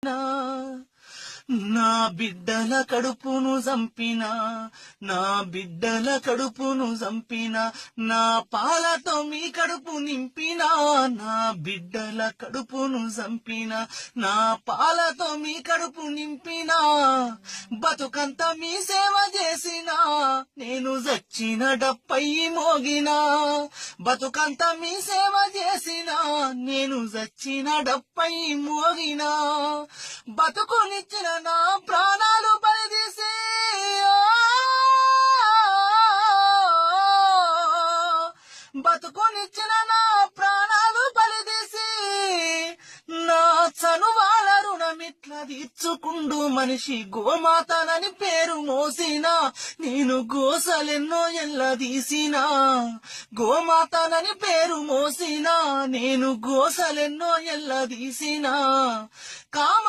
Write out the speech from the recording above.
నా బిడ్డల కడుపును చంపినా, నా బిడ్డల కడుపును చంపినా, నా పాలతో మీ కడుపు నింపినా, నా బిడ్డల కడుపును చంపినా, నా పాలతో మీ కడుపు నింపినా, బతుకంత మీ సేవ చేసినా, నేను చచ్చిన డప్పై మోగినా, బతుకంత మీ సేవ చేసినా, నేను చచ్చిన డప్పై మోగినా, బతుకునిచ్చిన నా ప్రాణాలు బలిదీసి బతుకునిచ్చిన నా ప్రాణాలు బలిదీసి నా చనువాల రుణమిట్లా తీర్చుకుండు మనిషి గోమాతనని పేరు మోసినా, నేను గోసలెన్నో ఎల్లదీసినా, గోమాతనని పేరు మోసినా, నేను గోసలెన్నో ఎల్లదీసినా, కామ